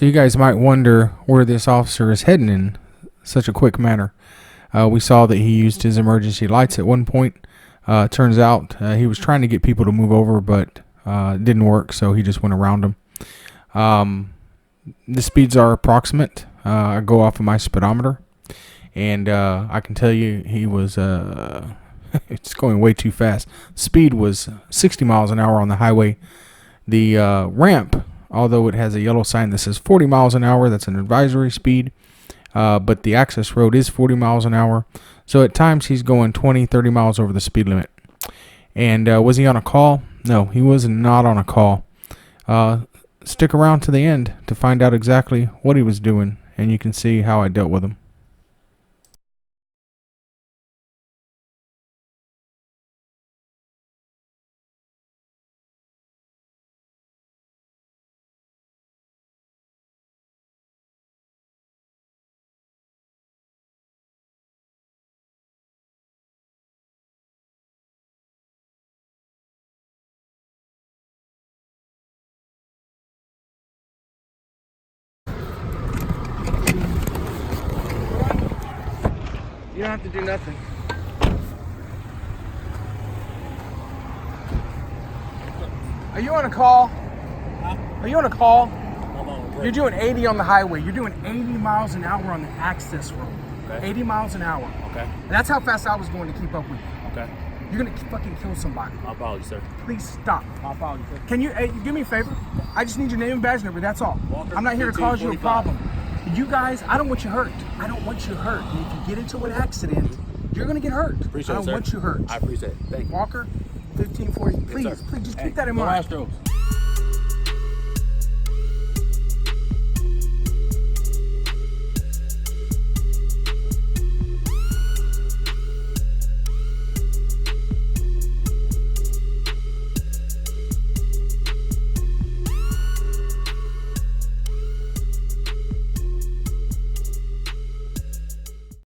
So you guys might wonder where this officer is heading in such a quick manner. We saw that he used his emergency lights at one point. Turns out he was trying to get people to move over, but it didn't work, so he just went around them. The speeds are approximate. I go off of my speedometer, and I can tell you he was it's going way too fast. Speed was 60 miles an hour on the highway. The ramp, although it has a yellow sign that says 40 miles an hour, that's an advisory speed. But the access road is 40 miles an hour. So at times he's going 20, 30 miles over the speed limit. And was he on a call? No, he was not on a call. Stick around to the end to find out exactly what he was doing, and you can see how I dealt with him. You don't have to do nothing. Are you on a call? Huh? Are you on a call? I'm on a break. You're doing 80 on the highway. You're doing 80 miles an hour on the access road. Okay. 80 miles an hour. Okay. And that's how fast I was going to keep up with you. Okay. You're gonna fucking kill somebody. My apologies, sir. Please stop. My apologies, sir. Can you do me a favor? I just need your name and badge number. That's all. Walker, I'm not here to cause you a 1545. problem. You guys, I don't want you hurt. I don't want you hurt. And if you get into an accident, you're gonna get hurt. Appreciate I it, don't sir. want you hurt. I appreciate it. Thank you. Walker, 1540. Please, Yes, sir. please just Hey, keep that in go mind. Astros.